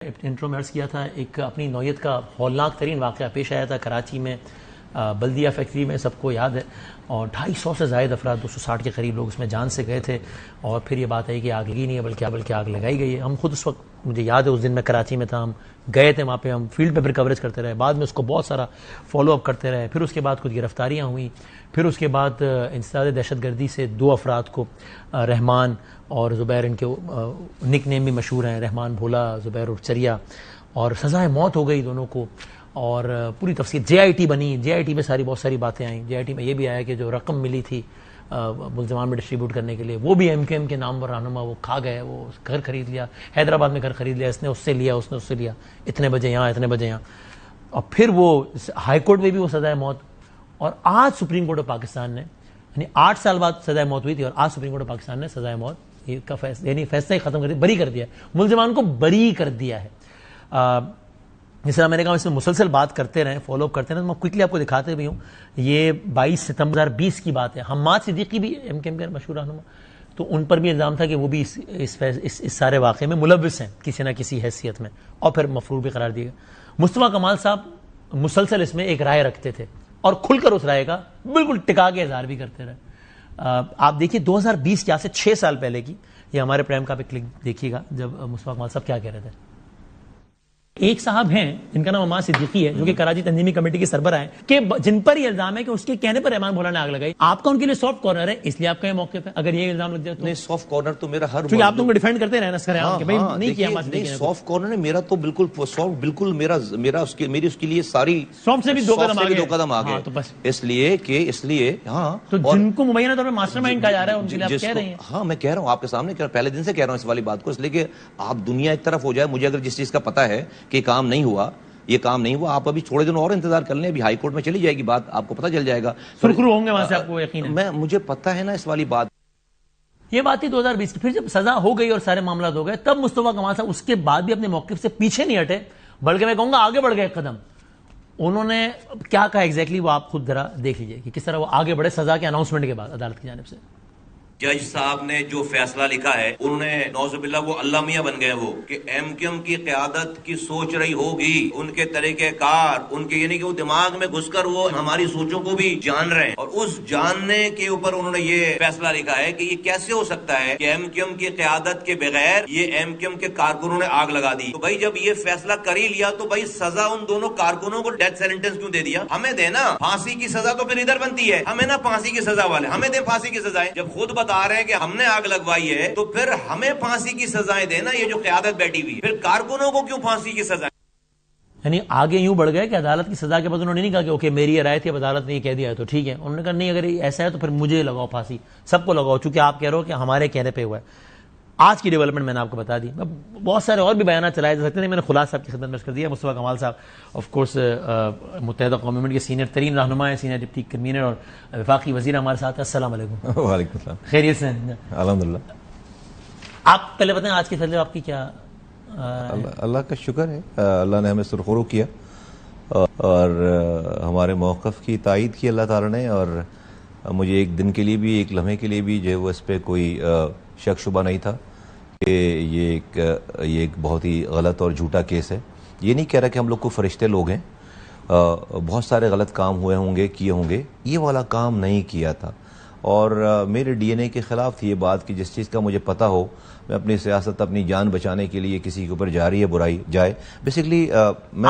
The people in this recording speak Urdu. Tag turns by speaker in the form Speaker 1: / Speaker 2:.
Speaker 1: انٹرو میں عرض کیا تھا، ایک اپنی نوعیت کا ہولناک ترین واقعہ پیش آیا تھا کراچی میں، بلدیہ فیکٹری میں، سب کو یاد ہے، اور 250 سے زائد افراد 260 کے قریب لوگ اس میں جان سے گئے تھے، اور پھر یہ بات ہے کہ آگ لگی نہیں ہے بلکہ آگ لگائی گئی ہے۔ ہم خود اس وقت، مجھے یاد ہے اس دن میں کراچی میں تھا، ہم گئے تھے وہاں پہ، ہم فیلڈ پہ پھر کوریج کرتے رہے، بعد میں اس کو بہت سارا فالو اپ کرتے رہے، پھر اس کے بعد کچھ گرفتاریاں ہوئیں، پھر اس کے بعد انسداد دہشت گردی سے 2 افراد کو، رحمان اور زبیر، ان کے نک نیم بھی مشہور ہیں، رحمان بھولا، زبیر اور چریا، اور سزائے موت ہو گئی دونوں کو، اور پوری تفصیل جے آئی ٹی بنی، جے آئی ٹی میں بہت ساری باتیں آئیں، جے آئی ٹی میں یہ بھی آیا کہ جو رقم ملی تھی ملزمان میں ڈسٹریبیوٹ کرنے کے لیے، وہ بھی ایم کیو ایم کے نام پر رہنما وہ کھا گئے، وہ گھر خرید لیا، حیدرآباد میں گھر خرید لیا، اس نے اس سے لیا، اس نے اس سے لیا، اتنے بجے یہاں اتنے بجے یہاں، اور پھر وہ ہائی کورٹ میں بھی وہ سزائے موت، اور آج سپریم کورٹ آف پاکستان نے، یعنی 8 سال بعد سزائے موت ہوئی تھی، اور آج سپریم کورٹ آف پاکستان نے سزائے موت کا یعنی فیصلہ ہی ختم کر دیا، بری کر دیا، ملزمان کو بری کر دیا ہے۔ جس طرح میں نے کہا اس میں مسلسل بات کرتے رہیں، فالو اپ کرتے رہیں، تو میں کوئکلی آپ کو دکھاتے بھی ہوں۔ یہ 22 ستمبر 2020 کی بات ہے، حماد صدیقی بھی ایم کیو ایم کے مشہور رہنما، تو ان پر بھی الزام تھا کہ وہ بھی اس سارے واقعے میں ملوث ہیں کسی نہ کسی حیثیت میں، اور پھر مفرور بھی قرار دیا گیا۔ مصطفیٰ کمال صاحب مسلسل اس میں ایک رائے رکھتے تھے، اور کھل کر اس رائے کا بالکل ٹکا کے اظہار بھی کرتے رہے۔ آپ دیکھیے 2020 کے سے 6 سال پہلے کی، یہ ہمارے پرائم کا پہ کلک دیکھیے گا، جب مصطفیٰ کمال صاحب کیا کہہ رہے تھے۔ ایک صاحب ہیں جن کا نام حماد صدیقی ہے، جو کہ کراچی تنظیمی کمیٹی کے سربراہ ہیں، کہ جن پر یہ الزام ہے کہ اس کے کہنے پر رحمان بھولا نے آگ لگائی۔ آپ کا ان کے لیے سافٹ کارنر ہے، اس لیے آپ کا یہ موقف ہے اگر یہ الزام لگ جائے تو؟
Speaker 2: نہیں، سافٹ کارنر تو میرا ہر،
Speaker 1: کیونکہ آپ تو ان کو ڈیفینڈ کرتے رہے نا سر، کہ بھائی نہیں کیا حماد صدیقی نے۔
Speaker 2: سافٹ کارنر ہے میرا تو بالکل سافٹ، بالکل میری اس کے لیے ساری
Speaker 1: سافٹ سے بھی 2 قدم
Speaker 2: آگے، اس لیے ہاں،
Speaker 1: تو جن کو مبینہ طور پہ ماسٹر مائنڈ کہا جا رہا ہے ان کے لیے آپ کہہ رہے ہیں۔
Speaker 2: ہاں میں کہہ رہا ہوں آپ کے سامنے، پہلے دن سے کہہ رہا ہوں اس والی بات کو، اس لیے کہ آپ دنیا ایک طرف ہو جائے، مجھے اگر جس چیز کا پتا ہے کہ کام نہیں ہوا، یہ کام نہیں ہوا، آپ ابھی تھوڑے دن اور انتظار کر لیں، ابھی ہائی کورٹ میں چلی جائے گی بات، آپ کو پتہ چل جائے گا،
Speaker 1: سرخرو ہوں گے وہاں سے، آپ کو یقین ہے؟
Speaker 2: مجھے پتہ ہے نا اس والی بات۔
Speaker 1: یہ بات تھی 2020 کی، پھر جب سزا ہو گئی اور سارے معاملات ہو گئے، تب مصطفیٰ کمال صاحب اس کے بعد بھی اپنے موقف سے پیچھے نہیں ہٹے، بلکہ میں کہوں گا آگے بڑھ گئے ایک قدم۔ انہوں نے کیا کہا ایگزیکٹلی، وہ آپ خود ذرا دیکھ لیجئے کہ کس طرح وہ آگے بڑھے سزا کے اناؤنسمنٹ کے بعد عدالت کی جانب سے۔
Speaker 3: جج صاحب نے جو فیصلہ لکھا ہے، انہوں نے نعوذ باللہ وہ اللہ میاں بن گئے، وہ کہ ایم کیو ایم کی قیادت کی سوچ رہی ہوگی، ان کے طریقہ کار، ان کے یعنی کہ وہ دماغ میں گھس کر وہ ہماری سوچوں کو بھی جان رہے ہیں، اور اس جاننے کے اوپر انہوں نے یہ فیصلہ لکھا ہے کہ یہ کیسے ہو سکتا ہے کہ ایم کیو ایم کی قیادت کے بغیر یہ ایم کیو ایم کے کارکنوں نے آگ لگا دی۔ تو بھائی جب یہ فیصلہ کر ہی لیا تو بھائی سزا ان دونوں کارکنوں کو ڈیتھ سینٹنس کیوں دے دیا؟ ہمیں دینا پھانسی کی سزا، تو پھر ادھر بنتی ہے، ہمیں نا پھانسی کی سزا والے ہمیں دیں پھانسی کی سزائیں، جب خود بتا رہے ہیں کہ ہم نے آگ لگوائی ہے تو پھر ہمیں پھانسی کی سزائیں دینا، یہ جو قیادت بیٹھی ہوئی، پھر کارکنوں کو کیوں پھانسی کی سزائیں؟
Speaker 1: یعنی آگے یوں بڑھ گئے کہ عدالت کی سزا کے بعد انہوں نے نہیں کہا کہ اوکے میری یہ رائے تھی، اب عدالت نے یہ کہہ دیا ہے تو ٹھیک ہے، انہوں نے کہا نہیں اگر ایسا ہے تو پھر مجھے لگاؤ پھانسی، سب کو لگاؤ، چونکہ آپ کہہ رہے ہو کہ ہمارے کہنے پہ ہوا ہے۔ آج کی ڈیولپمنٹ میں نے آپ کو بتا دی، بہت سارے اور بھی بیانات چلائے جا سکتے ہیں، میں نے خلاصہ آپ کی خدمت میں کر دیا۔ مصطفیٰ کمال صاحب آف کورس متحدہ قوم موومنٹ کے سینئر ترین رہنما ہیں، سینئر ڈپٹی کنوینر اور وفاقی وزیر ہمارے ساتھ ہیں۔ السلام علیکم۔
Speaker 4: وعلیکم السلام۔
Speaker 1: خیریت سے؟
Speaker 4: الحمدللہ۔
Speaker 1: آپ پہلے بتائیں آج کے فیصلے آپ کی کیا؟
Speaker 4: اللہ کا شکر ہے، اللہ نے ہمیں سرخرو کیا اور ہمارے موقف کی تائید کی اللہ تعالیٰ نے، اور مجھے ایک دن کے لیے بھی، ایک لمحے کے لیے بھی جو ہے وہ اس پہ کوئی شک شبہ نہیں تھا کہ یہ ایک بہت ہی غلط اور جھوٹا کیس ہے۔ یہ نہیں کہہ رہا کہ ہم لوگ کو فرشتے لوگ ہیں، بہت سارے غلط کام ہوئے ہوں گے، کیے ہوں گے، یہ والا کام نہیں کیا تھا، اور میرے ڈی این اے کے خلاف تھی یہ بات کہ جس چیز کا مجھے پتہ ہو، میں اپنی سیاست، اپنی جان بچانے کے لیے کسی کے اوپر جاری ہے برائی جائے، بیسیکلی میں